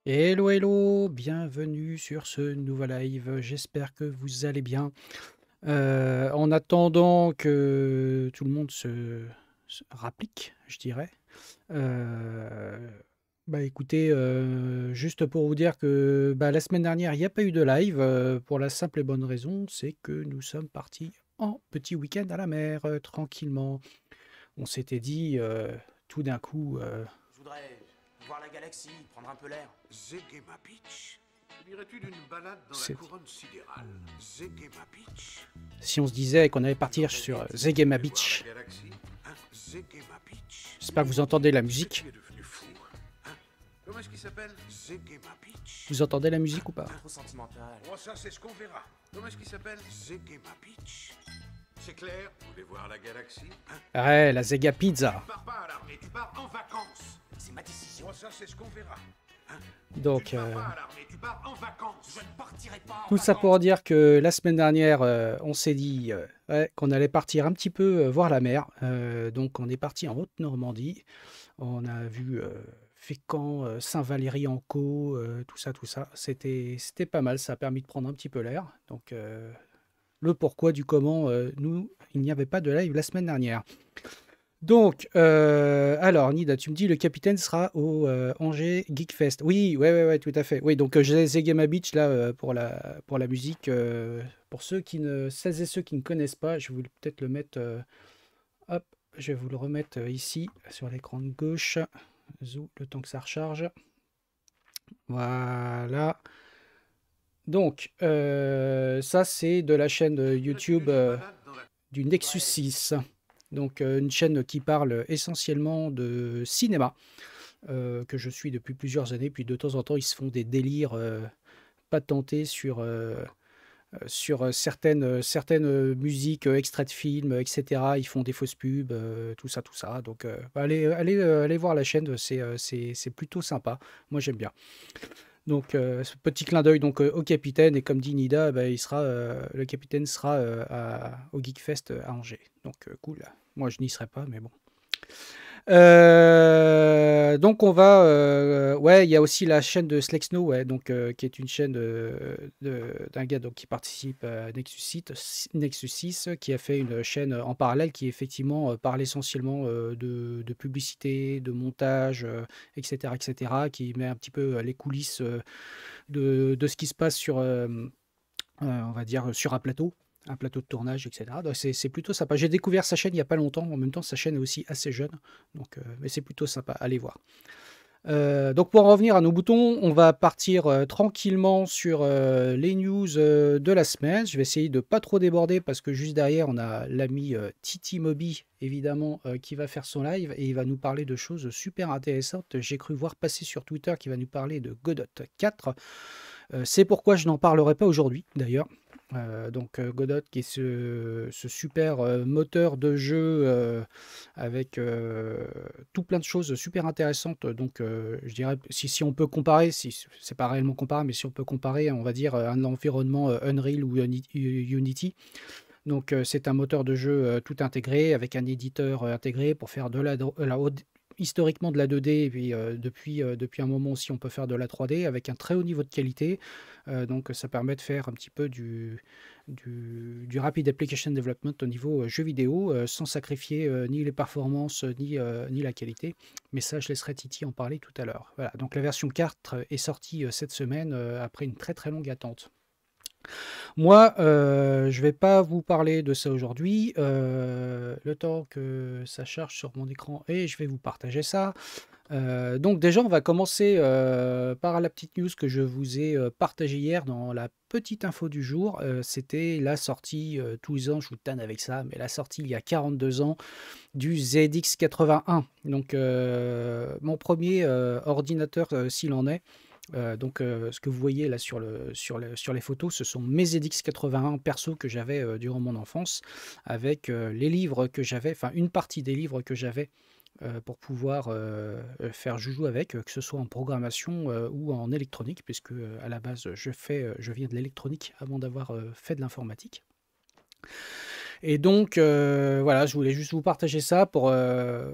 Hello, hello, bienvenue sur ce nouveau live. J'espère que vous allez bien. En attendant que tout le monde se rapplique, je dirais. Bah écoutez, juste pour vous dire que la semaine dernière, il n'y a pas eu de live pour la simple et bonne raison, c'est que nous sommes partis en petit week-end à la mer, tranquillement. On s'était dit tout d'un coup. Je voudrais voir la galaxie, prendre un peu l'air. Zegema Beach. Dirais-tu d'une balade dans C'est- la couronne sidérale? Zegema Beach. Si on se disait qu'on allait partir sur Zegema Beach, Voir la galaxie? Hein? Zegema Beach. j'espère que vous entendez la musique. Tu es devenu fou. Hein? Comment est-ce qu'il s'appelle? Zegema Beach. Vous entendez la musique ou pas? Trop sentimental. Oh, ça, c'est ce qu'on verra. Comment est-ce qu'il s'appelle? Zegema Beach. C'est clair? Vous voulez voir la galaxie? Hein? Ouais, la Zega Pizza. Tu pars pas à l'armée, tu pars en vacances. C'est ma décision. Oh, ça, c'est ce qu'on verra. Donc, Tu pars pas à l'armée, tu pars en vacances. Je ne partirai pas en tout ça vacances. pour dire que la semaine dernière, on s'est dit ouais, qu'on allait partir un petit peu voir la mer. Donc, on est parti en Haute-Normandie. On a vu Fécamp, Saint-Valery-en-Caux, tout ça, tout ça. C'était pas mal. Ça a permis de prendre un petit peu l'air. Donc, le pourquoi du comment, nous, il n'y avait pas de live la semaine dernière. Donc, alors, Nida, tu me dis le capitaine sera au Angers Geek Fest. Oui, ouais, tout à fait. Oui, donc j'ai Zegema Beach là pour la musique. Pour celles et ceux qui ne connaissent pas, je vais peut-être le mettre. Hop, je vais vous le remettre ici sur l'écran de gauche. Zou, le temps que ça recharge. Voilà. Donc, ça c'est de la chaîne YouTube du Nexus 6. Donc une chaîne qui parle essentiellement de cinéma, que je suis depuis plusieurs années. Puis de temps en temps, ils se font des délires patentés sur certaines musiques, extraits de films, etc. Ils font des fausses pubs, tout ça, tout ça. Donc allez voir la chaîne, c'est plutôt sympa. Moi j'aime bien. Donc ce petit clin d'œil donc au capitaine, et comme dit Nida, le capitaine sera au Geekfest à Angers. Donc cool. Moi je n'y serai pas, mais bon. Donc on va, ouais, il y a aussi la chaîne de Slexno, ouais, donc qui est une chaîne d'un gars donc qui participe à Nexus 6, qui a fait une chaîne en parallèle qui effectivement parle essentiellement de publicité, de montage, etc., etc., qui met un petit peu les coulisses de ce qui se passe sur, on va dire, sur un plateau de tournage, etc. Donc c'est plutôt sympa. J'ai découvert sa chaîne il n'y a pas longtemps. En même temps, sa chaîne est aussi assez jeune. Donc, mais c'est plutôt sympa. Allez voir. Donc pour en revenir à nos boutons, on va partir tranquillement sur les news de la semaine. Je vais essayer de pas trop déborder parce que juste derrière, on a l'ami Titi Moby, évidemment, qui va faire son live et il va nous parler de choses super intéressantes. J'ai cru voir passer sur Twitter qu'il va nous parler de Godot 4. C'est pourquoi je n'en parlerai pas aujourd'hui, d'ailleurs. Donc Godot, qui est ce super moteur de jeu avec tout plein de choses super intéressantes. Donc je dirais, si on peut comparer, si c'est pas réellement comparable, mais si on peut comparer, on va dire, un environnement Unreal ou Unity. Donc c'est un moteur de jeu tout intégré, avec un éditeur intégré pour faire historiquement de la 2D, et puis depuis un moment aussi on peut faire de la 3D avec un très haut niveau de qualité. Donc ça permet de faire un petit peu du rapid application development au niveau jeu vidéo, sans sacrifier ni les performances ni la qualité. Mais ça, je laisserai Titi en parler tout à l'heure. Voilà, donc la version 4 est sortie cette semaine après une très très longue attente. Moi, je vais pas vous parler de ça aujourd'hui, le temps que ça charge sur mon écran et je vais vous partager ça. Donc déjà, on va commencer par la petite news que je vous ai partagée hier dans la petite info du jour. C'était la sortie, tous les ans, je vous tanne avec ça, mais la sortie il y a 42 ans du ZX81. Donc mon premier ordinateur, s'il en est. Donc ce que vous voyez là sur les photos, ce sont mes ZX81 perso que j'avais durant mon enfance, avec les livres que j'avais, enfin une partie des livres que j'avais pour pouvoir faire joujou avec, que ce soit en programmation ou en électronique, puisque à la base je viens de l'électronique avant d'avoir fait de l'informatique. Et donc, voilà, je voulais juste vous partager ça pour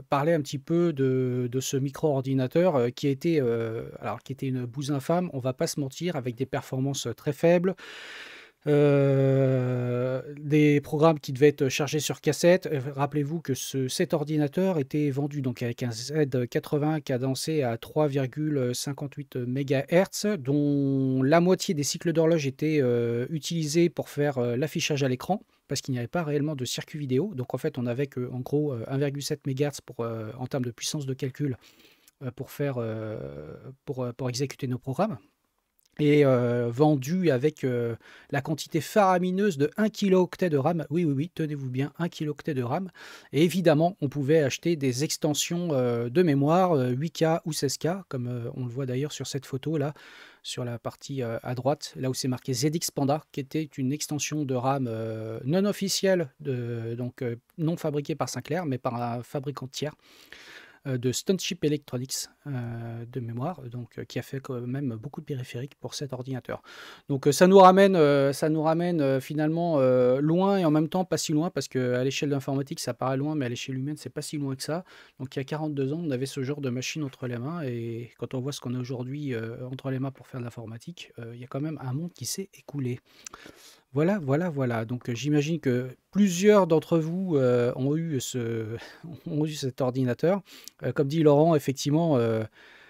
parler un petit peu de ce micro-ordinateur qui était une bouse infâme, on va pas se mentir, avec des performances très faibles, des programmes qui devaient être chargés sur cassette. Rappelez-vous que cet ordinateur était vendu donc avec un Z80 cadencé à 3,58 MHz, dont la moitié des cycles d'horloge étaient utilisés pour faire l'affichage à l'écran, parce qu'il n'y avait pas réellement de circuit vidéo. Donc en fait, on avait en gros 1,7 MHz en termes de puissance de calcul pour exécuter nos programmes. Et vendu avec la quantité faramineuse de 1 kilo-octet de RAM. Oui, oui, oui, tenez-vous bien, 1 kilo-octet de RAM. Et évidemment, on pouvait acheter des extensions de mémoire, 8K ou 16K, comme on le voit d'ailleurs sur cette photo-là, sur la partie à droite, là où c'est marqué ZX Panda, qui était une extension de RAM non officielle, donc non fabriquée par Sinclair, mais par un fabricant tiers. De Stoneship Electronics de mémoire, donc qui a fait quand même beaucoup de périphériques pour cet ordinateur. Donc ça nous ramène finalement loin et en même temps pas si loin, parce qu'à l'échelle de l'informatique ça paraît loin, mais à l'échelle humaine c'est pas si loin que ça. Donc il y a 42 ans on avait ce genre de machine entre les mains, et quand on voit ce qu'on a aujourd'hui entre les mains pour faire de l'informatique, il y a quand même un monde qui s'est écoulé. Voilà, voilà, voilà. Donc j'imagine que plusieurs d'entre vous ont eu cet ordinateur. Comme dit Laurent, effectivement,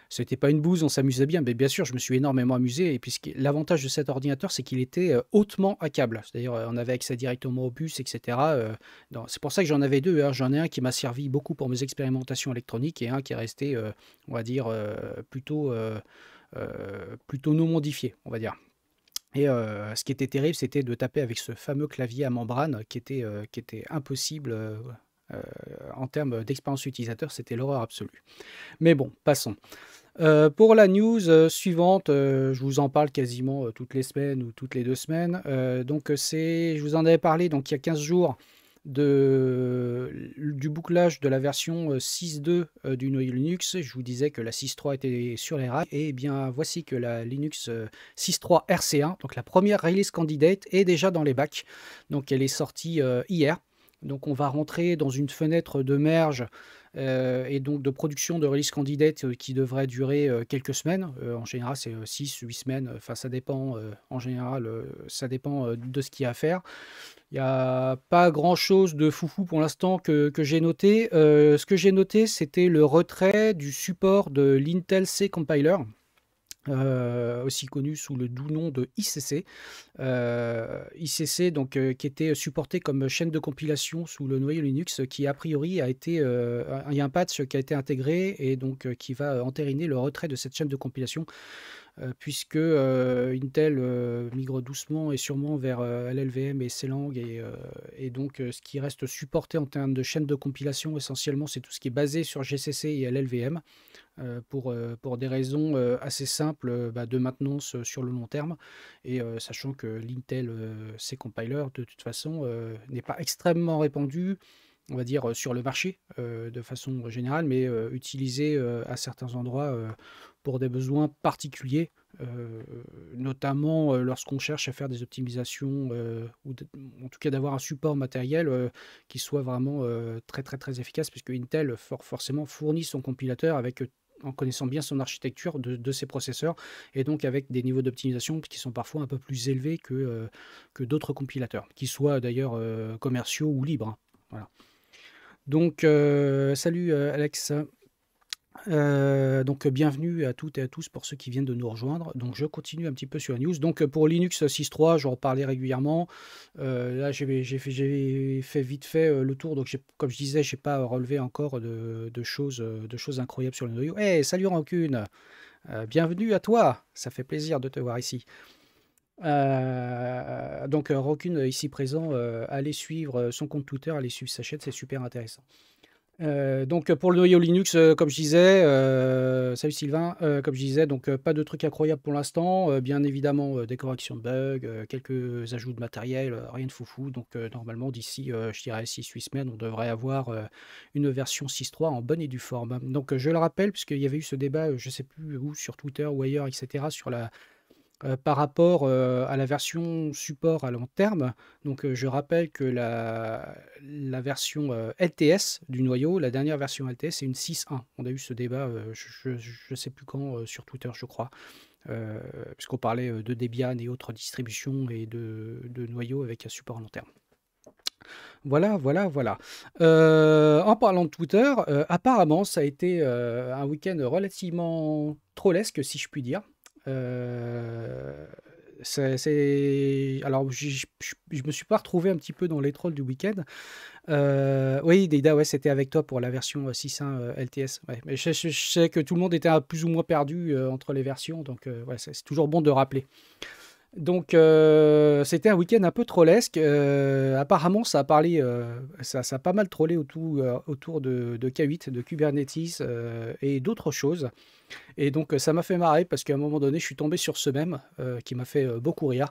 c'était pas une bouse, on s'amusait bien. Mais bien sûr, je me suis énormément amusé. Et puis l'avantage de cet ordinateur, c'est qu'il était hautement hackable. C'est-à-dire, on avait accès directement au bus, etc. C'est pour ça que j'en avais deux, hein. J'en ai un qui m'a servi beaucoup pour mes expérimentations électroniques et un qui est resté, on va dire, plutôt non modifié, on va dire. Et ce qui était terrible, c'était de taper avec ce fameux clavier à membrane qui était impossible en termes d'expérience utilisateur. C'était l'horreur absolue. Mais bon, passons. Pour la news suivante, je vous en parle quasiment toutes les semaines ou toutes les 2 semaines. Je vous en avais parlé donc, il y a 15 jours du bouclage de la version 6.2 du Noyau Linux. Je vous disais que la 6.3 était sur les rails, et bien voici que la Linux 6.3 RC1, donc la première release candidate, est déjà dans les bacs. Donc elle est sortie hier. Donc on va rentrer dans une fenêtre de merge et donc de production de release candidate qui devrait durer quelques semaines. En général, c'est 6-8 semaines. Enfin, ça dépend. En général, ça dépend de ce qu'il y a à faire. Il n'y a pas grand-chose de foufou pour l'instant que j'ai noté. Ce que j'ai noté, c'était le retrait du support de l'Intel C Compiler, aussi connu sous le doux nom de ICC. ICC, donc, qui était supporté comme chaîne de compilation sous le noyau Linux, qui a priori a été, il y a un patch qui a été intégré et donc qui va entériner le retrait de cette chaîne de compilation, puisque Intel migre doucement et sûrement vers LLVM et CLang et donc ce qui reste supporté en termes de chaîne de compilation essentiellement c'est tout ce qui est basé sur GCC et LLVM. Pour des raisons assez simples de maintenance sur le long terme. Et sachant que l'Intel C Compiler, de toute façon, n'est pas extrêmement répandu, on va dire, sur le marché de façon générale, mais utilisé à certains endroits pour des besoins particuliers, notamment lorsqu'on cherche à faire des optimisations en tout cas d'avoir un support matériel qui soit vraiment très très très efficace, puisque Intel forcément fournit son compilateur avec en connaissant bien son architecture de ses processeurs, et donc avec des niveaux d'optimisation qui sont parfois un peu plus élevés que d'autres compilateurs, qui soient d'ailleurs commerciaux ou libres. Hein. Voilà. Donc, salut Alex. Donc bienvenue à toutes et à tous pour ceux qui viennent de nous rejoindre. Donc je continue un petit peu sur la news. Donc pour Linux 6.3, j'en parlais régulièrement. Là j'ai fait vite fait le tour. Donc comme je disais, j'ai pas relevé encore de choses incroyables sur le noyau. Hey, salut Rancune, bienvenue à toi. Ça fait plaisir de te voir ici. Donc Rancune ici présent, allez suivre son compte Twitter, allez suivre sa chaîne, c'est super intéressant. Donc pour le noyau Linux, comme je disais, salut Sylvain, comme je disais, donc pas de trucs incroyables pour l'instant, bien évidemment des corrections de bugs, quelques ajouts de matériel, rien de foufou, donc normalement d'ici, je dirais 6-8 semaines, on devrait avoir une version 6.3 en bonne et due forme. Donc je le rappelle, puisqu'il y avait eu ce débat, je sais plus où, sur Twitter ou ailleurs, etc., sur par rapport à la version support à long terme. Donc je rappelle que la version LTS du noyau, la dernière version LTS, c'est une 6.1. On a eu ce débat, je ne sais plus quand, sur Twitter, je crois, puisqu'on parlait de Debian et autres distributions et de noyaux avec un support à long terme. Voilà. En parlant de Twitter, apparemment, ça a été un week-end relativement trollesque, si je puis dire. Alors, je me suis pas retrouvé un petit peu dans les trolls du week-end. Oui, Deida, ouais, c'était avec toi pour la version 6.1 LTS. Ouais. Mais je sais que tout le monde était plus ou moins perdu entre les versions, donc ouais, c'est toujours bon de rappeler. Donc, c'était un week-end un peu trollesque. Apparemment, ça a parlé, ça a pas mal trollé autour de K8, de Kubernetes et d'autres choses. Et donc, ça m'a fait marrer parce qu'à un moment donné, je suis tombé sur ce mème qui m'a fait beaucoup rire.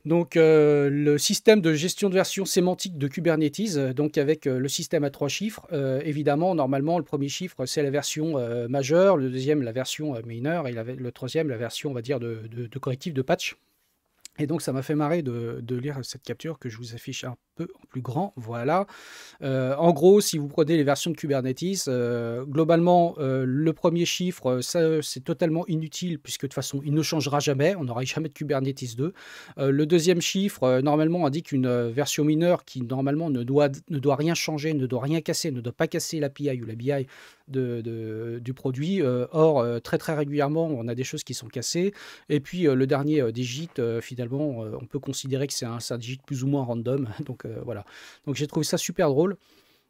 Donc, le système de gestion de version sémantique de Kubernetes, donc avec le système à 3 chiffres. Évidemment, normalement, le premier chiffre, c'est la version majeure, le deuxième, la version mineure, et le troisième, la version, on va dire, de correctif, de patch. Et donc, ça m'a fait marrer de lire cette capture que je vous affiche un peu en plus grand. Voilà. En gros, si vous prenez les versions de Kubernetes, globalement, le premier chiffre, ça, c'est totalement inutile puisque de toute façon, il ne changera jamais. On n'aura jamais de Kubernetes 2. Le deuxième chiffre, normalement, indique une version mineure qui, normalement, ne doit rien changer, ne doit rien casser, ne doit pas casser l'API ou la BI du produit. Or, très très régulièrement, on a des choses qui sont cassées. Et puis, le dernier digit, finalement, on peut considérer que c'est un digit plus ou moins random. Donc, voilà. Donc, j'ai trouvé ça super drôle.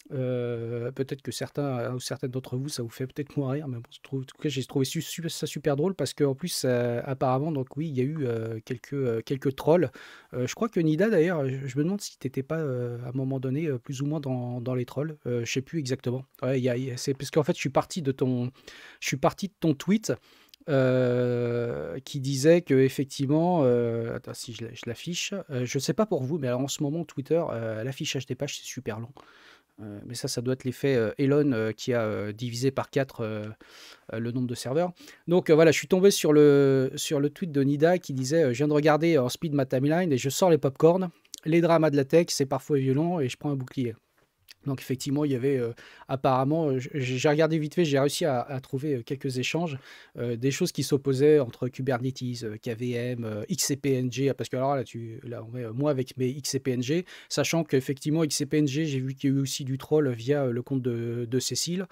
Peut-être que certains ou certaines d'entre vous, ça vous fait peut-être moins rire, mais bon, en tout cas, j'ai trouvé ça super drôle parce qu'en plus, apparemment, donc oui, il y a eu quelques trolls. Je crois que Nida, d'ailleurs, je me demande si tu n'étais pas à un moment donné plus ou moins dans les trolls. Je sais plus exactement. Ouais, c'est parce qu'en fait, je suis parti de ton tweet. Qui disait que effectivement, attends, si je l'affiche, je sais pas pour vous, mais alors en ce moment Twitter, l'affichage des pages c'est super long. Mais ça doit être l'effet Elon qui a divisé par 4 le nombre de serveurs. Donc voilà, je suis tombé sur le tweet de Nida qui disait je viens de regarder en speed ma timeline et je sors les popcorn. les dramas de la tech, c'est parfois violent et je prends un bouclier. Donc effectivement, il y avait apparemment, j'ai regardé vite fait, j'ai réussi à trouver quelques échanges, des choses qui s'opposaient entre Kubernetes, KVM, XCPNG, parce que alors là on met moi avec mes XCPNG, sachant qu'effectivement XCPNG, j'ai vu qu'il y a eu aussi du troll via le compte de Cécile,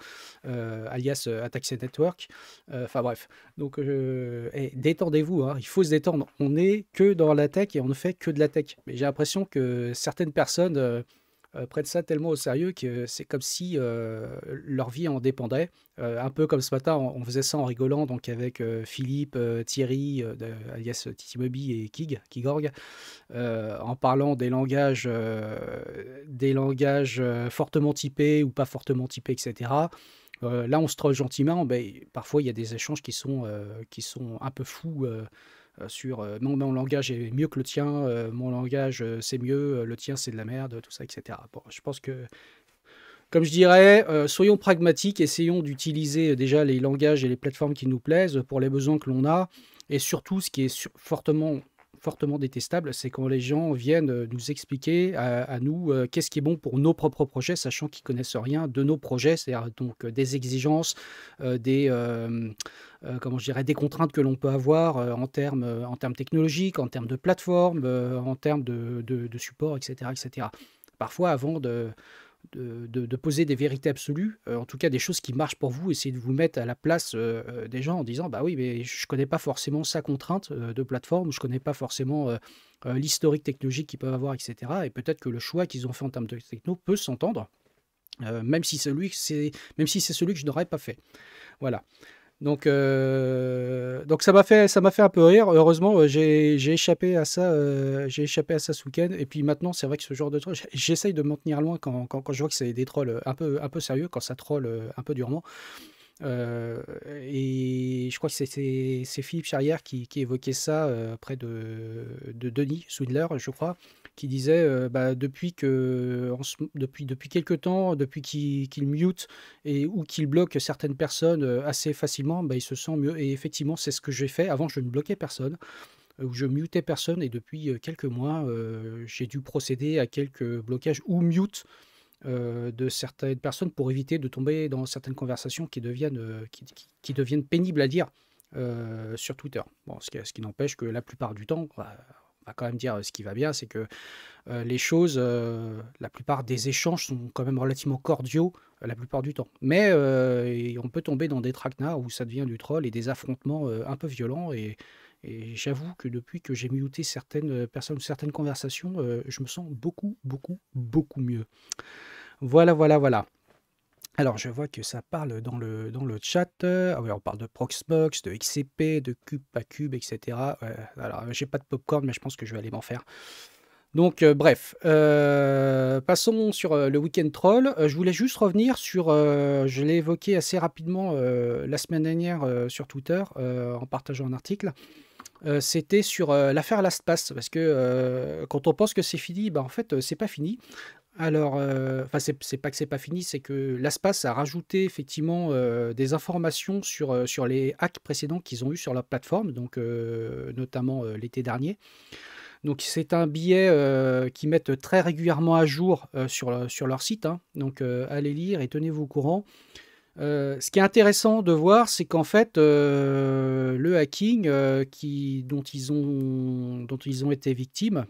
alias Attack Network. Enfin bref, donc détendez-vous, hein, il faut se détendre. On n'est que dans la tech et on ne fait que de la tech. Mais j'ai l'impression que certaines personnes prennent ça tellement au sérieux que c'est comme si leur vie en dépendait. Un peu comme ce matin, on faisait ça en rigolant, donc avec Philippe, Thierry, alias Titi Moby et Kigorg, en parlant des langages fortement typés ou pas fortement typés, etc. Là, on se troll gentiment, mais parfois il y a des échanges qui sont un peu fous. Sur mon langage est mieux que le tien, mon langage c'est mieux, le tien c'est de la merde, tout ça, etc. Bon, je pense que, comme je dirais, soyons pragmatiques, essayons d'utiliser déjà les langages et les plateformes qui nous plaisent pour les besoins que l'on a. Et surtout, ce qui est fortement détestable, c'est quand les gens viennent nous expliquer à nous qu'est-ce qui est bon pour nos propres projets, sachant qu'ils connaissent rien de nos projets, c'est-à-dire donc des exigences, comment je dirais, des contraintes que l'on peut avoir en termes technologiques, en termes de plateforme, en termes de support, etc., etc. Parfois, avant de poser des vérités absolues, en tout cas des choses qui marchent pour vous, essayez de vous mettre à la place des gens en disant bah oui, mais je connais pas forcément sa contrainte de plateforme, je connais pas forcément l'historique technologique qu'ils peuvent avoir, etc. Et peut-être que le choix qu'ils ont fait en termes de techno peut s'entendre, même si c'est celui que je n'aurais pas fait. Voilà. Donc ça m'a fait un peu rire. Heureusement, j'ai échappé à ça, ce week-end. Et puis maintenant, c'est vrai que ce genre de troll, j'essaye de m'en tenir loin quand je vois que c'est des trolls un peu sérieux, quand ça troll un peu durement. Et je crois que c'est Philippe Charrière qui évoquait ça près de Denis Swindler, je crois, qui disait bah, depuis quelques temps, depuis qu'il mute ou qu'il bloque certaines personnes assez facilement, bah, il se sent mieux. Et effectivement, c'est ce que j'ai fait. Avant, je ne bloquais personne, ou je mutais personne, et depuis quelques mois, j'ai dû procéder à quelques blocages ou mute de certaines personnes pour éviter de tomber dans certaines conversations qui deviennent pénibles à lire sur Twitter. Bon, ce qui n'empêche que la plupart du temps, on va quand même dire ce qui va bien, c'est que les choses, la plupart des échanges sont quand même relativement cordiaux la plupart du temps. Mais on peut tomber dans des traquenards où ça devient du troll et des affrontements un peu violents. Et j'avoue que depuis que j'ai muté certaines personnes, certaines conversations, je me sens beaucoup, beaucoup, beaucoup mieux. Voilà, voilà, voilà. Alors, je vois que ça parle dans le chat. Ah oui, on parle de Proxmox, de XCP, de Cube, pas Cube, etc. Alors, j'ai pas de popcorn, mais je pense que je vais aller m'en faire. Donc, bref. Passons sur le week-end troll. Je voulais juste revenir sur. Je l'ai évoqué assez rapidement la semaine dernière sur Twitter en partageant un article. C'était sur l'affaire LastPass, parce que quand on pense que c'est fini, bah, en fait, c'est pas fini. Alors, enfin, c'est pas que c'est pas fini, c'est que LastPass a rajouté effectivement des informations sur les hacks précédents qu'ils ont eu sur leur plateforme, donc notamment l'été dernier. Donc, c'est un billet qu'ils mettent très régulièrement à jour sur leur site, hein. Donc, allez lire et tenez-vous au courant. Ce qui est intéressant de voir, c'est qu'en fait, le hacking dont ils ont été victimes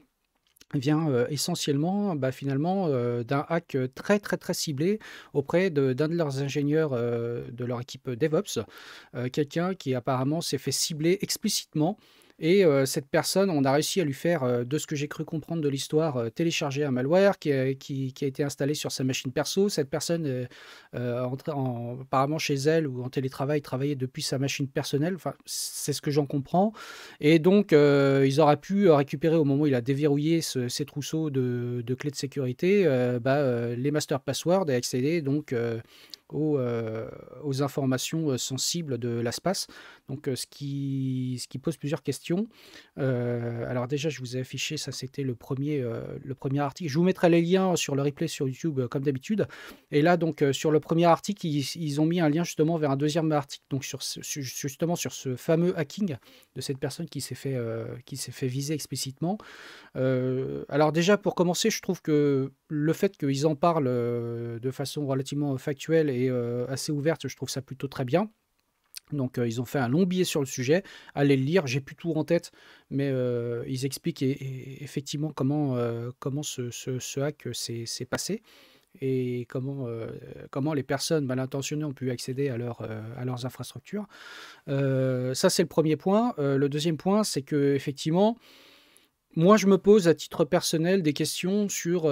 vient essentiellement, bah, finalement, d'un hack très, très, très ciblé auprès d'un de leurs ingénieurs de leur équipe DevOps, quelqu'un qui apparemment s'est fait cibler explicitement. Et cette personne, on a réussi à lui faire, de ce que j'ai cru comprendre de l'histoire, télécharger un malware qui a été installé sur sa machine perso. Cette personne, apparemment chez elle ou en télétravail, travaillait depuis sa machine personnelle. Enfin, c'est ce que j'en comprends. Et donc, ils auraient pu récupérer au moment où il a déverrouillé ses trousseaux de clés de sécurité, les master passwords et accéder donc aux informations sensibles de l'espace. Donc, ce qui pose plusieurs questions. Alors déjà, je vous ai affiché, ça c'était le premier article. Je vous mettrai les liens sur le replay sur YouTube comme d'habitude. Et là, donc, sur le premier article, ils ont mis un lien justement vers un deuxième article, donc justement sur ce fameux hacking de cette personne qui s'est fait viser explicitement. Alors déjà, pour commencer, je trouve que le fait qu'ils en parlent de façon relativement factuelle et assez ouverte, je trouve ça plutôt très bien. Donc, ils ont fait un long billet sur le sujet. Allez le lire, j'ai plus tout en tête, mais ils expliquent effectivement comment ce hack s'est passé et comment les personnes mal intentionnées ont pu accéder à leurs infrastructures. Ça, c'est le premier point. Le deuxième point, c'est que effectivement, moi, je me pose à titre personnel des questions sur,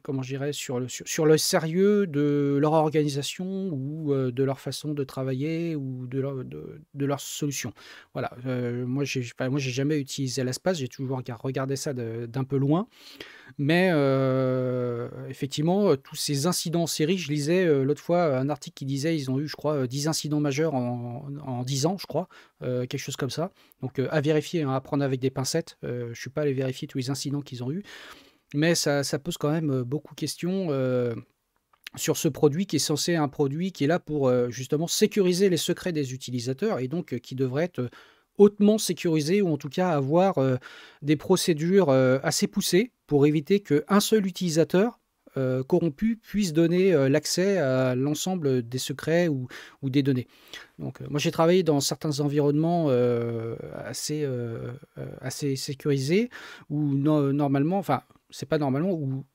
comment je dirais, sur le sérieux de leur organisation ou de leur façon de travailler ou de leurs solutions. Voilà. Moi, j'ai jamais utilisé l'espace, j'ai toujours regardé ça d'un peu loin. Mais effectivement, tous ces incidents en série, je lisais l'autre fois un article qui disait ils ont eu, je crois, 10 incidents majeurs en 10 ans, je crois, quelque chose comme ça. Donc à vérifier, hein, à prendre avec des pincettes. Je ne suis pas allé vérifier tous les incidents qu'ils ont eus. Mais ça pose quand même beaucoup de questions sur ce produit qui est censé un produit qui est là pour justement sécuriser les secrets des utilisateurs et donc qui devrait être hautement sécurisé ou en tout cas avoir des procédures assez poussées pour éviter qu'un seul utilisateur corrompu puisse donner l'accès à l'ensemble des secrets ou des données. Donc, moi, j'ai travaillé dans certains environnements assez sécurisés où normalement, enfin, c'est pas normalement, où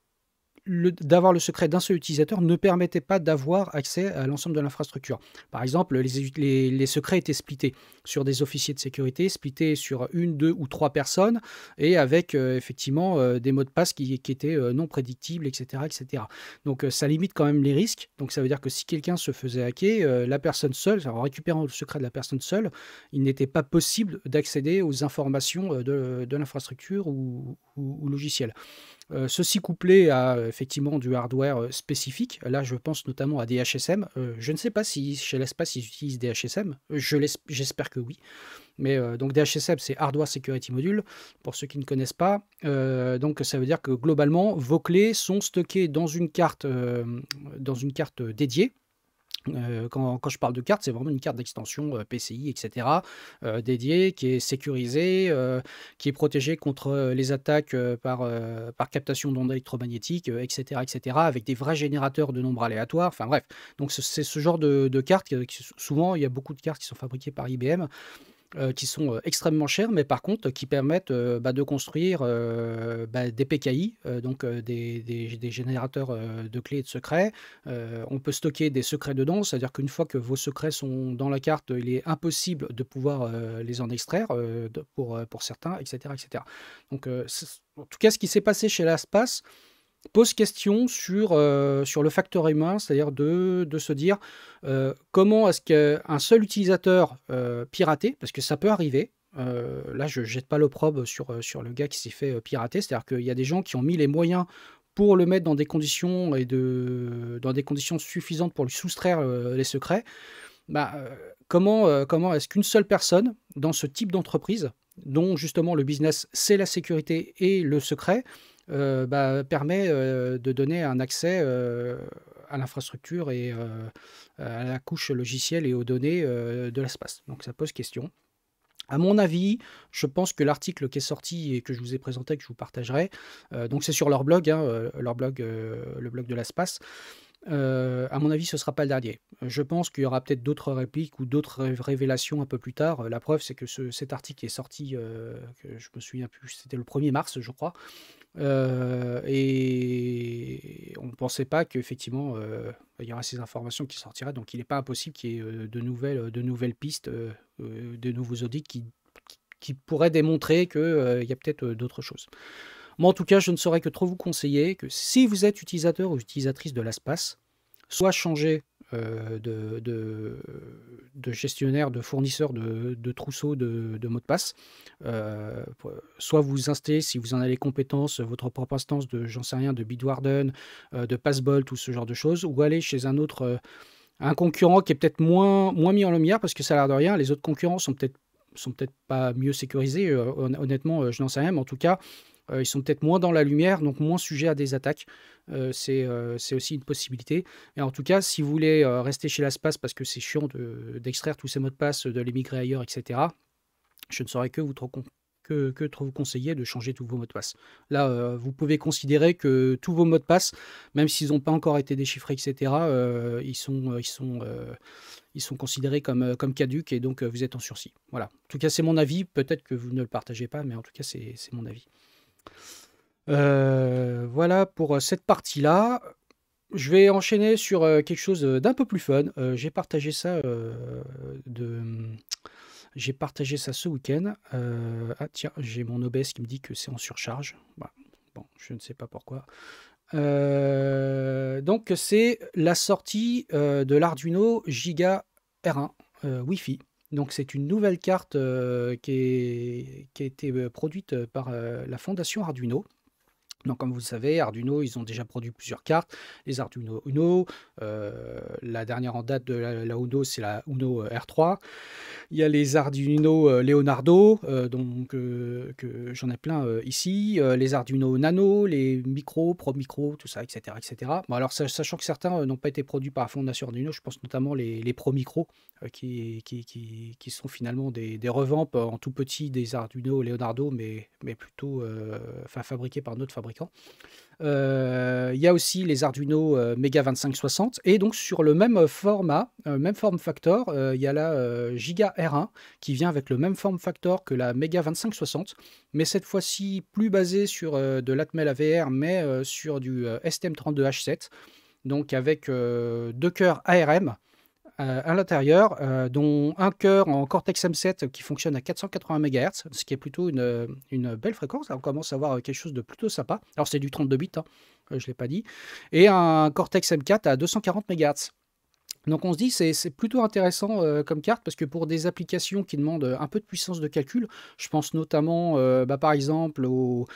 d'avoir le secret d'un seul utilisateur ne permettait pas d'avoir accès à l'ensemble de l'infrastructure. Par exemple, les secrets étaient splittés sur des officiers de sécurité, splittés sur 1, 2 ou 3 personnes, et avec effectivement des mots de passe qui étaient non prédictibles, etc., etc. Donc ça limite quand même les risques. Donc ça veut dire que si quelqu'un se faisait hacker, la personne seule, en récupérant le secret de la personne seule, il n'était pas possible d'accéder aux informations de l'infrastructure ou logiciel. Ceci couplé à effectivement du hardware spécifique, là je pense notamment à des HSM. Je ne sais pas si chez l'espace ils utilisent des HSM, j'espère que oui. Mais donc des HSM, c'est Hardware Security Module, pour ceux qui ne connaissent pas. Donc ça veut dire que globalement, vos clés sont stockées dans une carte dédiée. Quand je parle de carte, c'est vraiment une carte d'extension PCI, etc., dédiée, qui est sécurisée, qui est protégée contre les attaques par captation d'ondes électromagnétiques, etc., etc., avec des vrais générateurs de nombres aléatoires. Enfin bref, donc c'est ce genre de cartes. Souvent, il y a beaucoup de cartes qui sont fabriquées par IBM. Qui sont extrêmement chers, mais par contre qui permettent de construire des PKI, donc des générateurs de clés et de secrets. On peut stocker des secrets dedans, c'est-à-dire qu'une fois que vos secrets sont dans la carte, il est impossible de pouvoir les en extraire pour certains, etc., etc. Donc, en tout cas, ce qui s'est passé chez l'espace pose question sur le facteur humain, c'est-à-dire de se dire comment est-ce qu'un seul utilisateur piraté, parce que ça peut arriver, là je jette pas l'opprobre sur le gars qui s'est fait pirater, c'est-à-dire qu'il y a des gens qui ont mis les moyens pour le mettre dans des conditions dans des conditions suffisantes pour lui soustraire les secrets. Comment est-ce qu'une seule personne dans ce type d'entreprise, dont justement le business c'est la sécurité et le secret, permet de donner un accès à l'infrastructure et à la couche logicielle et aux données de l'espace. Donc ça pose question. À mon avis, je pense que l'article qui est sorti et que je vous ai présenté, que je vous partagerai, donc c'est sur leur blog, hein, le blog de l'espace. À mon avis, ce ne sera pas le dernier. Je pense qu'il y aura peut-être d'autres répliques ou d'autres révélations un peu plus tard. La preuve, c'est que cet article est sorti, que je me souviens plus, c'était le 1er mars, je crois. Et on ne pensait pas qu'effectivement, il y aura ces informations qui sortiraient. Donc, il n'est pas impossible qu'il y ait de nouvelles pistes, de nouveaux audits qui pourraient démontrer qu'il y a peut-être d'autres choses. Moi, en tout cas, je ne saurais que trop vous conseiller que si vous êtes utilisateur ou utilisatrice de l'espace, soit changer de gestionnaire, de fournisseur de trousseaux de mots de passe. Soit vous installez, si vous en avez les compétences, votre propre instance de, j'en sais rien, de Bitwarden, de Passbolt ou ce genre de choses, ou aller chez un concurrent qui est peut-être moins mis en lumière, parce que ça a l'air de rien, les autres concurrents sont peut-être pas mieux sécurisés, honnêtement, je n'en sais rien, mais en tout cas, ils sont peut-être moins dans la lumière, donc moins sujets à des attaques. C'est aussi une possibilité. Et en tout cas, si vous voulez rester chez LastPass parce que c'est chiant d'extraire tous ces mots de passe, de les migrer ailleurs, etc., je ne saurais que vous conseiller de changer tous vos mots de passe. Là, vous pouvez considérer que tous vos mots de passe, même s'ils n'ont pas encore été déchiffrés, etc., ils sont considérés comme caducs et donc vous êtes en sursis. Voilà. En tout cas, c'est mon avis. Peut-être que vous ne le partagez pas, mais en tout cas, c'est mon avis. Voilà pour cette partie-là. Je vais enchaîner sur quelque chose d'un peu plus fun. J'ai partagé ça ce week-end. Ah tiens, j'ai mon OBS qui me dit que c'est en surcharge. Voilà. Bon, je ne sais pas pourquoi. Donc c'est la sortie de l'Arduino Giga R1 Wi-Fi. Donc c'est une nouvelle carte qui a été produite par la fondation Arduino. Donc comme vous le savez, Arduino, ils ont déjà produit plusieurs cartes, les Arduino Uno, la dernière en date de la Uno, c'est la Uno R3. Il y a les Arduino Leonardo, que j'en ai plein ici, les Arduino Nano, les Micro, Pro Micro, tout ça, etc. etc. Bon, alors sachant que certains n'ont pas été produits par la fondation Arduino, je pense notamment les Pro Micro, qui sont finalement des revampes en tout petit des Arduino Leonardo, mais plutôt fabriqués par notre fabricant. Il y a aussi les Arduino Mega 2560 et donc sur le même format, même form factor, il y a la Giga R1 qui vient avec le même form factor que la Mega 2560, mais cette fois-ci plus basée sur de l'Atmel AVR, mais sur du STM32H7, donc avec deux cœurs ARM à l'intérieur, dont un cœur en Cortex M7 qui fonctionne à 480 MHz, ce qui est plutôt une belle fréquence. Là, on commence à avoir quelque chose de plutôt sympa. Alors c'est du 32 bits, hein, je ne l'ai pas dit. Et un Cortex M4 à 240 MHz. Donc on se dit c'est plutôt intéressant comme carte parce que pour des applications qui demandent un peu de puissance de calcul, je pense notamment par exemple aux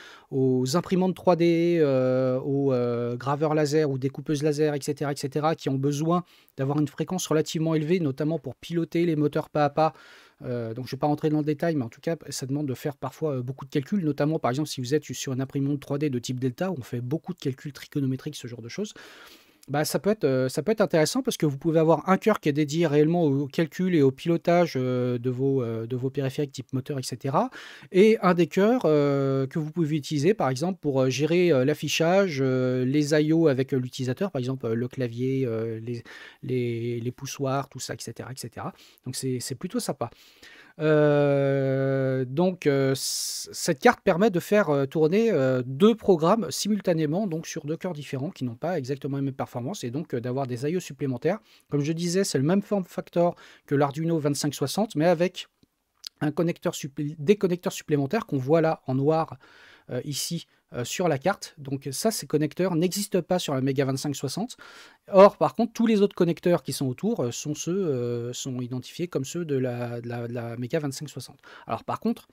imprimantes 3D, aux graveurs laser ou découpeuses laser, etc., qui ont besoin d'avoir une fréquence relativement élevée, notamment pour piloter les moteurs pas à pas. Donc je ne vais pas rentrer dans le détail, mais en tout cas ça demande de faire parfois beaucoup de calculs, notamment par exemple si vous êtes sur une imprimante 3D de type Delta, où on fait beaucoup de calculs trigonométriques, ce genre de choses. Ça peut être intéressant parce que vous pouvez avoir un cœur qui est dédié réellement au calcul et au pilotage de vos périphériques type moteur, etc. Et un des cœurs que vous pouvez utiliser par exemple pour gérer l'affichage, les I/O avec l'utilisateur, par exemple le clavier, les poussoirs, tout ça, etc. etc. Donc c'est plutôt sympa. Cette carte permet de faire tourner deux programmes simultanément, donc sur deux cœurs différents qui n'ont pas exactement les mêmes performances, et donc d'avoir des I/O supplémentaires. Comme je disais, c'est le même form factor que l'Arduino 2560, mais avec des connecteurs supplémentaires qu'on voit là en noir ici sur la carte. Donc ça, ces connecteurs n'existent pas sur la Mega 2560. Or, par contre, tous les autres connecteurs qui sont autour sont identifiés comme ceux de la Mega 2560. Alors par contre,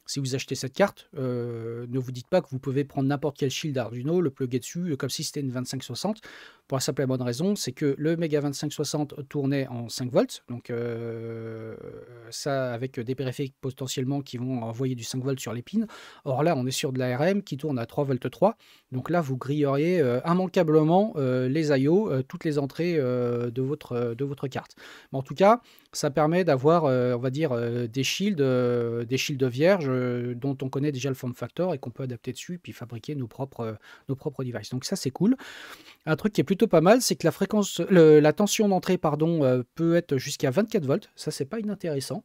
si vous achetez cette carte, ne vous dites pas que vous pouvez prendre n'importe quel shield Arduino, le plugger dessus, comme si c'était une 2560. Pour la simple et bonne raison, c'est que le Mega 2560 tournait en 5 volts, donc ça avec des périphériques potentiellement qui vont envoyer du 5 volts sur les pins. Or là, on est sur de l'ARM qui tourne à 3 volts 3, donc là, vous grilleriez immanquablement les I/O, toutes les entrées de votre carte. Mais en tout cas, ça permet d'avoir, on va dire, des shields vierges dont on connaît déjà le form factor et qu'on peut adapter dessus, puis fabriquer nos propres devices. Donc ça, c'est cool. Un truc qui est plutôt pas mal, c'est que la tension d'entrée peut être jusqu'à 24 volts. Ça, c'est pas inintéressant.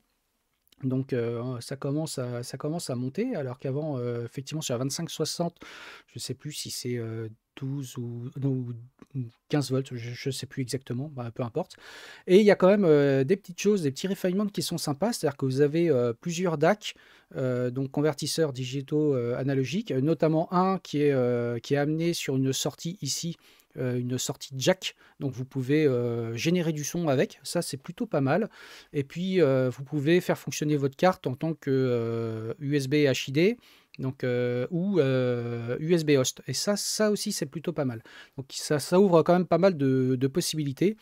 Donc ça commence à monter, alors qu'avant, effectivement, sur la 2560, je ne sais plus si c'est 12 ou 15 volts, je ne sais plus exactement, peu importe. Et il y a quand même des petites choses, des petits refinements qui sont sympas, c'est-à-dire que vous avez plusieurs DAC, donc convertisseurs digitaux analogiques, notamment un qui est amené sur une sortie ici, une sortie jack, donc vous pouvez générer du son avec, ça c'est plutôt pas mal. Et puis vous pouvez faire fonctionner votre carte en tant que USB HID, donc, ou USB host. Et ça aussi c'est plutôt pas mal. Donc ça ouvre quand même pas mal de possibilités.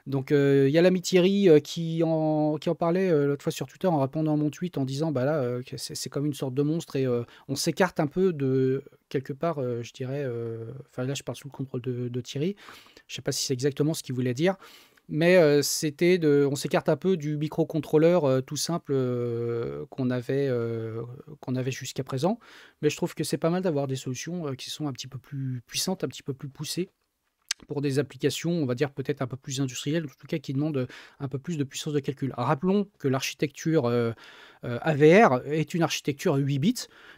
Donc il y a l'ami Thierry qui en parlait l'autre fois sur Twitter en répondant à mon tweet en disant bah là que c'est comme une sorte de monstre et on s'écarte un peu de quelque part, je dirais, enfin là je parle sous le contrôle de Thierry, je sais pas si c'est exactement ce qu'il voulait dire, mais on s'écarte un peu du microcontrôleur tout simple qu'on avait jusqu'à présent, mais je trouve que c'est pas mal d'avoir des solutions qui sont un petit peu plus puissantes, un petit peu plus poussées pour des applications, on va dire peut-être un peu plus industrielles, en tout cas qui demandent un peu plus de puissance de calcul. Rappelons que l'architecture AVR est une architecture 8 bits,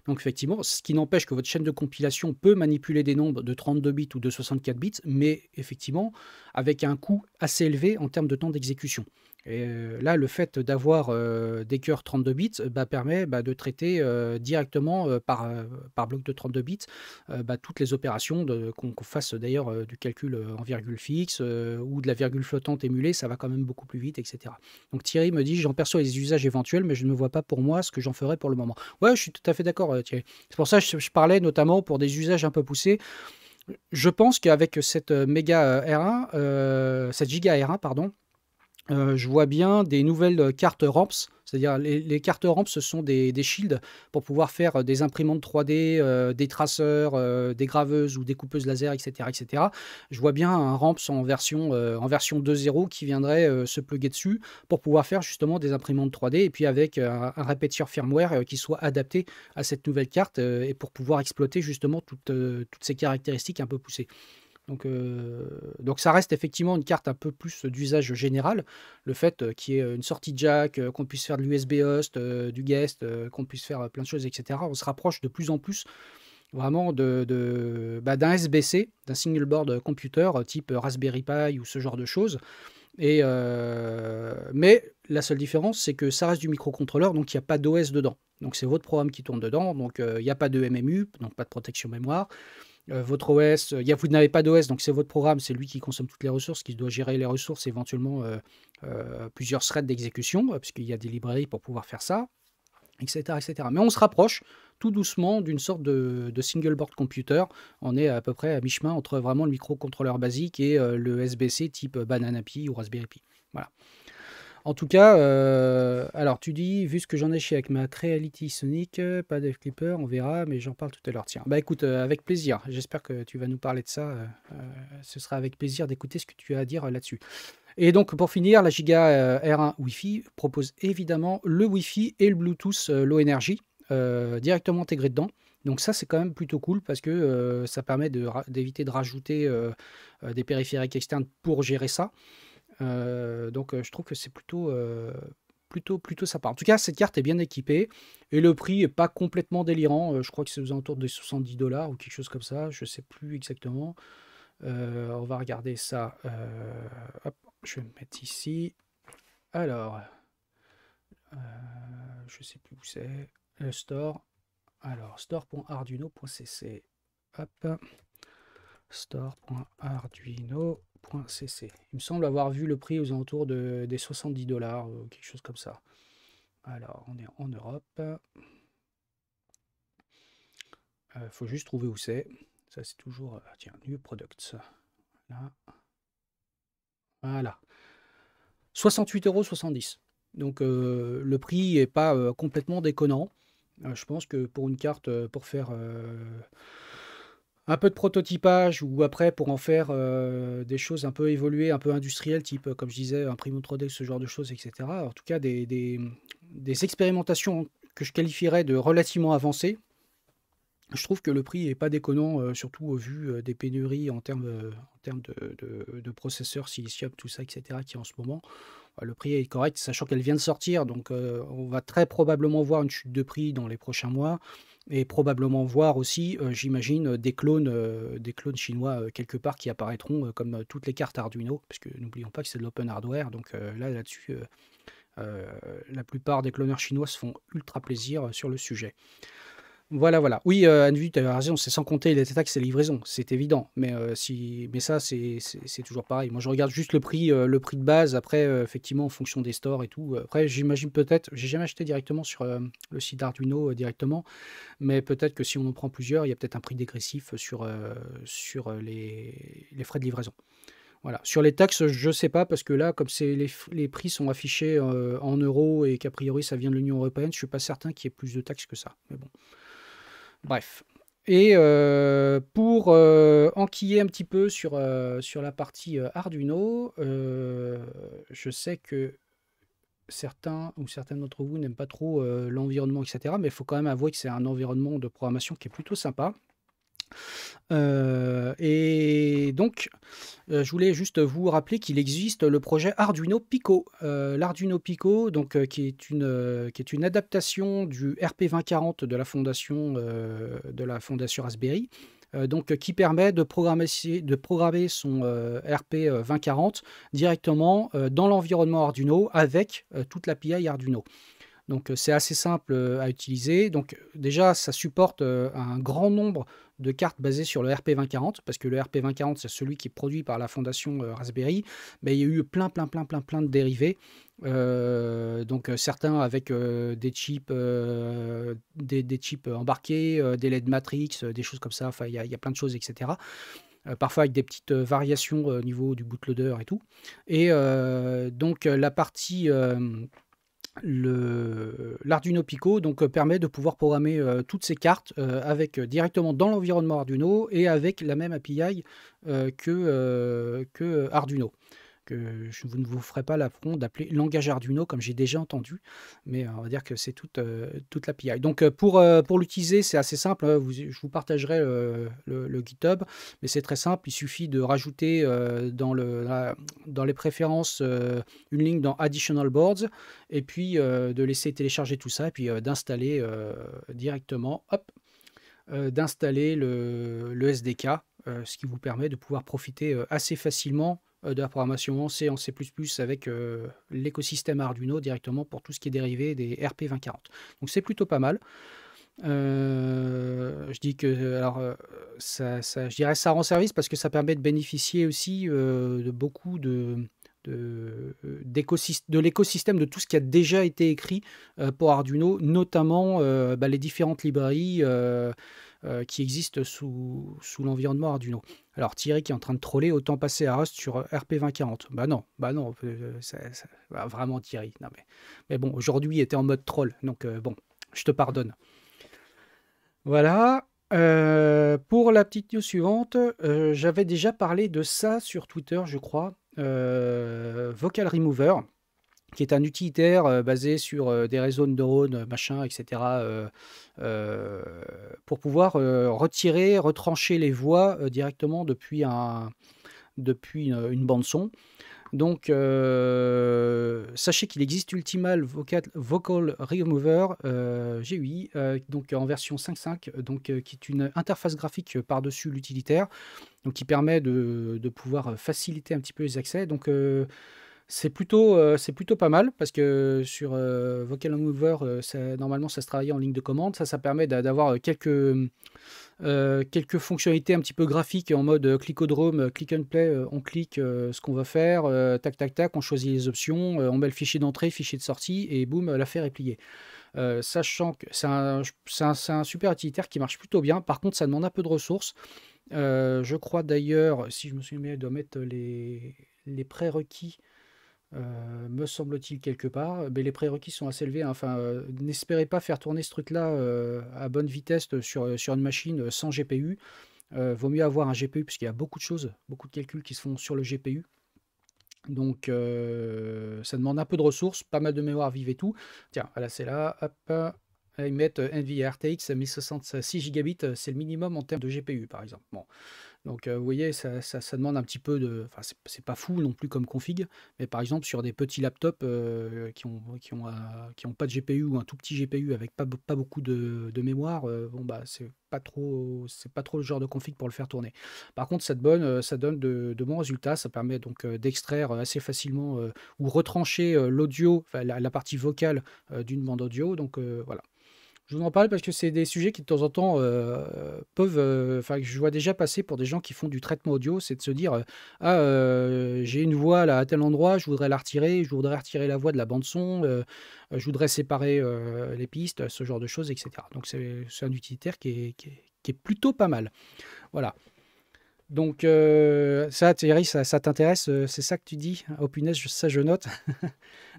donc effectivement, ce qui n'empêche que votre chaîne de compilation peut manipuler des nombres de 32 bits ou de 64 bits, mais effectivement avec un coût assez élevé en termes de temps d'exécution. Et là, le fait d'avoir des cœurs 32 bits permet de traiter directement par bloc de 32 bits toutes les opérations, qu'on fasse d'ailleurs du calcul en virgule fixe ou de la virgule flottante émulée, ça va quand même beaucoup plus vite, etc. Donc Thierry me dit, j'en perçois les usages éventuels, mais je ne me vois pas pour moi ce que j'en ferai pour le moment. Ouais, je suis tout à fait d'accord, Thierry. C'est pour ça que je parlais notamment pour des usages un peu poussés. Je pense qu'avec cette méga R1, cette giga R1, pardon, je vois bien des nouvelles cartes ramps, c'est-à-dire les cartes ramps, ce sont des shields pour pouvoir faire des imprimantes 3D, des traceurs, des graveuses ou des coupeuses laser, etc., etc. Je vois bien un ramps en version 2.0 qui viendrait se plugger dessus pour pouvoir faire justement des imprimantes 3D et puis avec un répétiteur firmware qui soit adapté à cette nouvelle carte et pour pouvoir exploiter justement toutes ces caractéristiques un peu poussées. Donc ça reste effectivement une carte un peu plus d'usage général. Le fait qu'il y ait une sortie jack, qu'on puisse faire de l'USB host, du guest, qu'on puisse faire plein de choses, etc. On se rapproche de plus en plus vraiment d'un SBC, d'un single board computer type Raspberry Pi ou ce genre de choses. Mais la seule différence, c'est que ça reste du microcontrôleur, donc il n'y a pas d'OS dedans. Donc c'est votre programme qui tourne dedans, donc il n'y a pas de MMU, donc pas de protection mémoire. Votre OS, vous n'avez pas d'OS, donc c'est votre programme, c'est lui qui consomme toutes les ressources, qui doit gérer les ressources, éventuellement plusieurs threads d'exécution, puisqu'il y a des librairies pour pouvoir faire ça, etc., etc. Mais on se rapproche tout doucement d'une sorte de single board computer. On est à peu près à mi-chemin entre vraiment le microcontrôleur basique et le SBC type Banana Pi ou Raspberry Pi. Voilà. En tout cas, alors tu dis, vu ce que j'en ai chez avec ma Creality Sonic, pas de Clipper, on verra, mais j'en parle tout à l'heure. Tiens, bah écoute, avec plaisir. J'espère que tu vas nous parler de ça. Ce sera avec plaisir d'écouter ce que tu as à dire là-dessus. Et donc, pour finir, la Giga R1 Wi-Fi propose évidemment le Wi-Fi et le Bluetooth Low Energy directement intégrés dedans. Donc ça, c'est quand même plutôt cool parce que ça permet d'éviter de rajouter des périphériques externes pour gérer ça. Donc je trouve que c'est plutôt sympa. En tout cas, cette carte est bien équipée et le prix est pas complètement délirant. Je crois que c'est aux alentours de 70 $ ou quelque chose comme ça. Je sais plus exactement. On va regarder ça. Hop, je vais me mettre ici. Alors, je sais plus où c'est. Le store. Alors, store.arduino.cc. Hop. Store.arduino.cc. Il me semble avoir vu le prix aux alentours des 70 $ ou quelque chose comme ça. Alors, on est en Europe. Faut juste trouver où c'est. Ça, c'est toujours... tiens, New Products. Là. Voilà. 68,70 €. Donc, le prix n'est pas complètement déconnant. Je pense que pour une carte, pour faire... un peu de prototypage ou après pour en faire des choses un peu évoluées, un peu industrielles, type, comme je disais, imprimante 3D, ce genre de choses, etc. En tout cas, des expérimentations que je qualifierais de relativement avancées. Je trouve que le prix n'est pas déconnant, surtout au vu des pénuries en termes de processeurs, silicium, tout ça, etc., qui en ce moment. Le prix est correct, sachant qu'elle vient de sortir, donc on va très probablement voir une chute de prix dans les prochains mois, et probablement voir aussi, j'imagine, des clones chinois quelque part qui apparaîtront comme toutes les cartes Arduino, parce que n'oublions pas que c'est de l'open hardware, donc là-dessus, la plupart des cloneurs chinois se font ultra plaisir sur le sujet. Voilà, voilà. Oui, Anne-Vue, tu as raison, c'est sans compter les taxes et les livraisons, c'est évident. Mais ça, c'est toujours pareil. Moi, je regarde juste le prix de base. Après, effectivement, en fonction des stores et tout. Après, j'imagine peut-être, j'ai jamais acheté directement sur le site d'Arduino directement, mais peut-être que si on en prend plusieurs, il y a peut-être un prix dégressif sur les frais de livraison. Voilà. Sur les taxes, je sais pas, parce que là, comme les prix sont affichés en euros et qu'a priori ça vient de l'Union européenne, je suis pas certain qu'il y ait plus de taxes que ça. Mais bon. Bref. Et pour enquiller un petit peu sur la partie Arduino, je sais que certains ou certaines d'entre vous n'aiment pas trop l'environnement, etc. Mais il faut quand même avouer que c'est un environnement de programmation qui est plutôt sympa. Et donc, je voulais juste vous rappeler qu'il existe le projet Arduino Pico. L'Arduino Pico, donc, qui est une adaptation du RP2040 de la fondation Raspberry, donc, qui permet de programmer son RP2040 directement dans l'environnement Arduino avec toute l'API Arduino. Donc, c'est assez simple à utiliser. Donc, déjà, ça supporte un grand nombre de cartes basées sur le RP2040, parce que le RP2040, c'est celui qui est produit par la fondation Raspberry. Mais il y a eu plein de dérivés. Donc, certains avec des chips embarqués, des LED Matrix, des choses comme ça. Enfin, il y a plein de choses, etc. Parfois avec des petites variations au niveau du bootloader et tout. Et donc, la partie... l'Arduino Pico donc, permet de pouvoir programmer toutes ces cartes avec, directement dans l'environnement Arduino et avec la même API que Arduino. Que je ne vous ferai pas l'affront d'appeler langage Arduino comme j'ai déjà entendu, mais on va dire que c'est toute l'API. Donc pour l'utiliser, c'est assez simple, hein, je vous partagerai le GitHub, mais c'est très simple, il suffit de rajouter dans les préférences une ligne dans Additional Boards, et puis de laisser télécharger tout ça, et puis d'installer directement, hop, d'installer le SDK, ce qui vous permet de pouvoir profiter assez facilement de la programmation en C, en C++ avec l'écosystème Arduino directement pour tout ce qui est dérivé des RP2040. Donc c'est plutôt pas mal. Je dis que alors je dirais ça rend service parce que ça permet de bénéficier aussi de beaucoup de l'écosystème de tout ce qui a déjà été écrit pour Arduino, notamment les différentes librairies qui existent sous l'environnement Arduino. Alors Thierry qui est en train de troller, autant passer à Rust sur RP2040. Bah non, vraiment Thierry. Non, mais bon, aujourd'hui il était en mode troll, donc bon, je te pardonne. Voilà. Pour la petite news suivante, j'avais déjà parlé de ça sur Twitter, je crois. Vocal Remover, qui est un utilitaire basé sur des réseaux de neurones, machin, etc., pour pouvoir retrancher les voix directement depuis une bande-son. Donc, sachez qu'il existe Ultimal Vocal Remover GUI, donc en version 5.5, donc qui est une interface graphique par-dessus l'utilitaire, donc qui permet de pouvoir faciliter un petit peu les accès. Donc, c'est plutôt pas mal parce que sur Vocal Remover, normalement, ça se travaille en ligne de commande. Ça permet d'avoir quelques fonctionnalités un petit peu graphiques en mode clicodrome, click and play, on clique ce qu'on va faire, tac, tac, tac, on choisit les options, on met le fichier d'entrée, fichier de sortie, et boum, l'affaire est pliée. Sachant que c'est un super utilitaire qui marche plutôt bien. Par contre, ça demande un peu de ressources. Je crois d'ailleurs, si je me souviens bien, il doit mettre les prérequis. Me semble-t-il quelque part, mais les prérequis sont assez élevés, hein. Enfin, n'espérez pas faire tourner ce truc-là à bonne vitesse sur une machine sans GPU. Vaut mieux avoir un GPU puisqu'il y a beaucoup de choses, beaucoup de calculs qui se font sur le GPU. Donc, ça demande un peu de ressources, pas mal de mémoire vive et tout. Tiens, voilà, c'est là, hop, ils mettent NVIDIA RTX 1066 gigabits, c'est le minimum en termes de GPU, par exemple. Bon. Donc, vous voyez, ça demande un petit peu de... Enfin, c'est pas fou non plus comme config, mais par exemple, sur des petits laptops qui ont pas de GPU ou un tout petit GPU avec pas beaucoup de mémoire, bon, bah, c'est pas trop le genre de config pour le faire tourner. Par contre, ça donne de bons résultats. Ça permet donc d'extraire assez facilement ou retrancher l'audio, enfin, la partie vocale d'une bande audio. Donc, voilà. Je vous en parle parce que c'est des sujets qui de temps en temps peuvent, enfin, je vois déjà passer pour des gens qui font du traitement audio, c'est de se dire ah, j'ai une voix là à tel endroit, je voudrais la retirer, je voudrais retirer la voix de la bande son, je voudrais séparer les pistes, ce genre de choses, etc. Donc c'est un utilitaire qui est plutôt pas mal. Voilà. Donc ça, Thierry, ça t'intéresse, c'est ça que tu dis? Oh punaise, ça je note.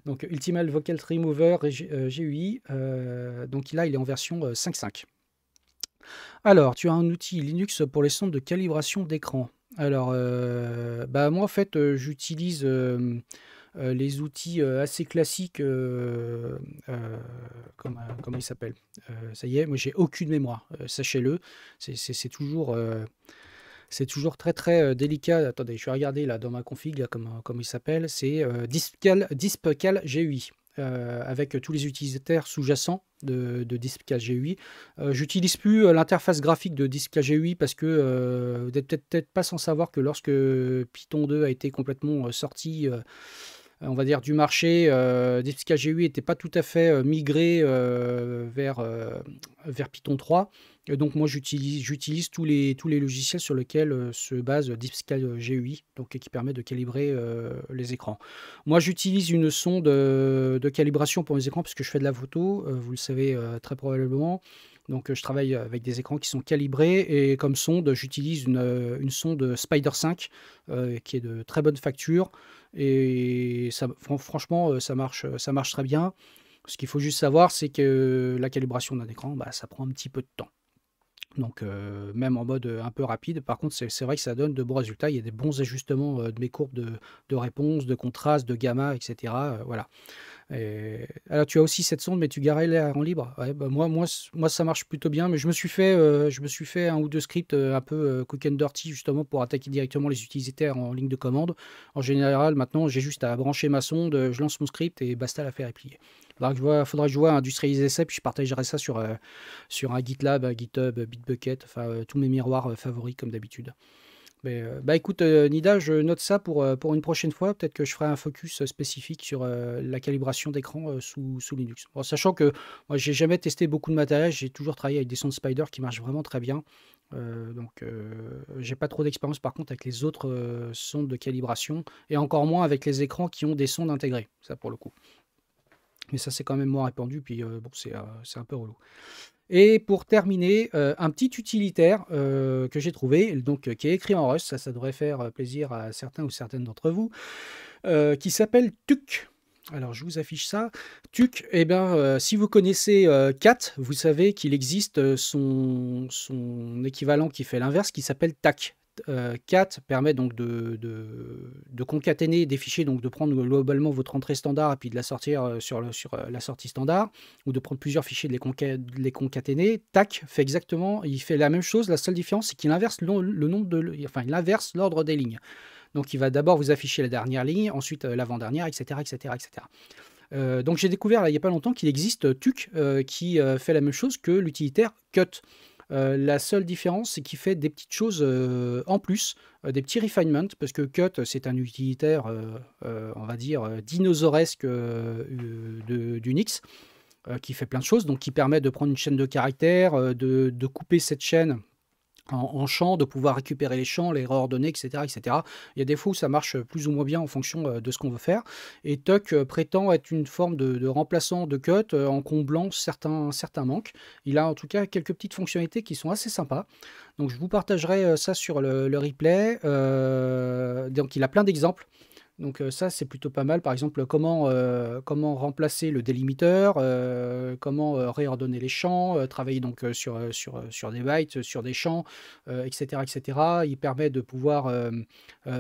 Donc Ultimal Vocal Remover GUI, donc là il est en version 5.5. Alors, tu as un outil Linux pour les sondes de calibration d'écran. Alors, bah moi en fait, j'utilise les outils assez classiques. Comment ils s'appellent? Ça y est, moi j'ai aucune mémoire, sachez-le. C'est toujours. C'est toujours très très délicat. Attendez, je vais regarder là dans ma config, là, comment il s'appelle. C'est Dispcal GUI. Avec tous les utilisateurs sous-jacents de Dispcal GUI. J'utilise plus l'interface graphique de Dispcal GUI parce que vous n'êtes peut-être pas sans savoir que lorsque Python 2 a été complètement sorti, on va dire, du marché, Dispcal GUI n'était pas tout à fait migré vers Python 3. Et donc moi j'utilise tous les logiciels sur lesquels se base Dispcal GUI, donc qui permet de calibrer les écrans. Moi j'utilise une sonde de calibration pour mes écrans parce que je fais de la photo, vous le savez très probablement. Donc je travaille avec des écrans qui sont calibrés et comme sonde j'utilise une sonde Spider 5 qui est de très bonne facture et ça, franchement ça marche très bien. Ce qu'il faut juste savoir, c'est que la calibration d'un écran, bah, ça prend un petit peu de temps. Donc même en mode un peu rapide. Par contre, c'est vrai que ça donne de bons résultats. Il y a des bons ajustements de mes courbes de réponse, de contraste, de gamma, etc. Voilà. Alors tu as aussi cette sonde, mais tu garais l'air en libre. Ouais, bah, moi, ça marche plutôt bien, mais je me suis fait un ou deux scripts un peu quick and dirty justement pour attaquer directement les utilisateurs en ligne de commande. En général, maintenant, j'ai juste à brancher ma sonde, je lance mon script et basta, l'affaire est pliée. Faudra que je vois industrialiser ça, puis je partagerai ça sur un GitLab, un GitHub, Bitbucket, enfin tous mes miroirs favoris comme d'habitude. Mais, bah écoute, Nida, je note ça pour une prochaine fois. Peut-être que je ferai un focus spécifique sur la calibration d'écran sous Linux. Bon, sachant que moi, j'ai jamais testé beaucoup de matériel, j'ai toujours travaillé avec des sondes Spider qui marchent vraiment très bien. Donc, j'ai pas trop d'expérience par contre avec les autres sondes de calibration et encore moins avec les écrans qui ont des sondes intégrées, ça pour le coup. Mais ça, c'est quand même moins répandu, puis bon, c'est un peu relou. Et pour terminer, un petit utilitaire que j'ai trouvé, donc qui est écrit en Rust, ça devrait faire plaisir à certains ou certaines d'entre vous, qui s'appelle Tuk. Alors je vous affiche ça. Tuk, eh ben, si vous connaissez Cat, vous savez qu'il existe son équivalent qui fait l'inverse, qui s'appelle TAC. Cat permet donc de concaténer des fichiers, donc de prendre globalement votre entrée standard et puis de la sortir sur la sortie standard, ou de prendre plusieurs fichiers, de les concaténer. TAC fait exactement, il fait la même chose, la seule différence c'est qu'il inverse il inverse l'ordre des lignes. Donc il va d'abord vous afficher la dernière ligne, ensuite l'avant-dernière, etc. etc., etc. Donc j'ai découvert là, il n'y a pas longtemps qu'il existe Tuk qui fait la même chose que l'utilitaire Cut. La seule différence, c'est qu'il fait des petites choses en plus, des petits refinements, parce que Cut, c'est un utilitaire, on va dire, dinosauresque d'Unix, qui fait plein de choses, donc qui permet de prendre une chaîne de caractères, de couper cette chaîne en champs, de pouvoir récupérer les champs, les réordonner, etc., etc. Il y a des fois où ça marche plus ou moins bien en fonction de ce qu'on veut faire. Et Tuck prétend être une forme de remplaçant de Cut en comblant certains manques. Il a en tout cas quelques petites fonctionnalités qui sont assez sympas. Donc je vous partagerai ça sur le replay. Donc il a plein d'exemples. Donc ça, c'est plutôt pas mal. Par exemple, comment remplacer le délimiteur, comment réordonner les champs, travailler donc sur des bytes, sur des champs, etc., etc. Il permet de pouvoir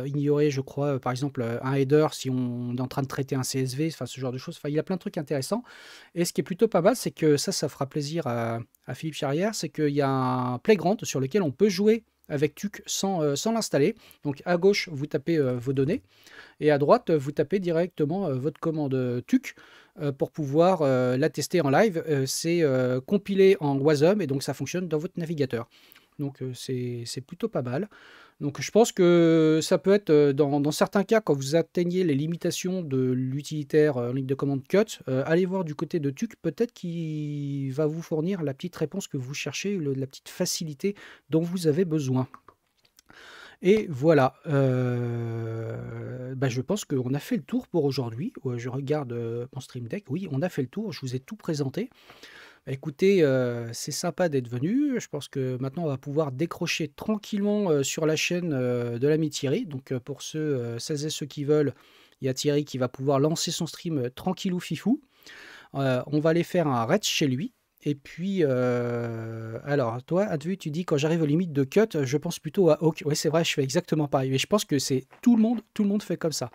ignorer, je crois, par exemple, un header si on est en train de traiter un CSV, enfin, ce genre de choses. Enfin, il a plein de trucs intéressants. Et ce qui est plutôt pas mal, c'est que ça fera plaisir à Philippe Charrière, c'est qu'il y a un playground sur lequel on peut jouer avec Tuk sans l'installer. Donc à gauche, vous tapez vos données et à droite, vous tapez directement votre commande Tuk pour pouvoir la tester en live. C'est compilé en WASM et donc ça fonctionne dans votre navigateur. donc c'est plutôt pas mal. Donc je pense que ça peut être, dans certains cas, quand vous atteignez les limitations de l'utilitaire en ligne de commande Cut, allez voir du côté de Tuc, peut-être qu'il va vous fournir la petite réponse que vous cherchez, la petite facilité dont vous avez besoin. Et voilà, bah, je pense qu'on a fait le tour pour aujourd'hui. Ouais, je regarde mon Stream Deck, oui, on a fait le tour, je vous ai tout présenté. Bah, écoutez, c'est sympa d'être venu. Je pense que maintenant on va pouvoir décrocher tranquillement sur la chaîne de l'ami Thierry. Donc pour celles et ceux qui veulent, il y a Thierry qui va pouvoir lancer son stream tranquillou fifou. On va aller faire un raid chez lui. Et puis, alors, toi, Advu, tu dis quand j'arrive aux limites de cut, je pense plutôt à Hawk. Oui, c'est vrai, je fais exactement pareil. Mais je pense que c'est tout le monde fait comme ça.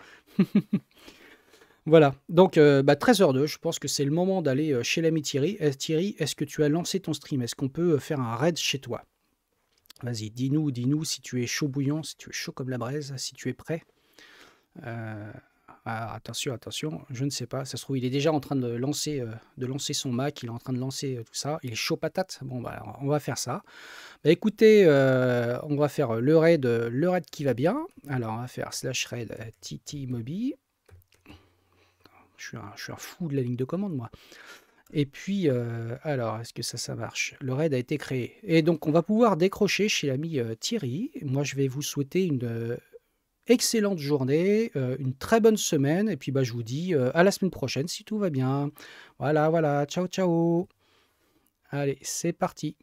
Voilà, donc 13h02, je pense que c'est le moment d'aller chez l'ami Thierry. Thierry, est-ce que tu as lancé ton stream? Est-ce qu'on peut faire un raid chez toi? Vas-y, dis-nous si tu es chaud bouillant, si tu es chaud comme la braise, si tu es prêt. Attention, je ne sais pas. Ça se trouve, il est déjà en train de lancer son Mac, il est en train de lancer tout ça. Il est chaud patate. Bon, bah, alors, on va faire ça. Bah, écoutez, on va faire le raid qui va bien. Alors, on va faire /raid ttmobi. Je suis un fou de la ligne de commande, moi. Et puis, alors, est-ce que ça marche? Le raid a été créé. Et donc, on va pouvoir décrocher chez l'ami Thierry. Moi, je vais vous souhaiter une excellente journée, une très bonne semaine. Et puis, bah, je vous dis à la semaine prochaine si tout va bien. Voilà. Ciao, ciao. Allez, c'est parti.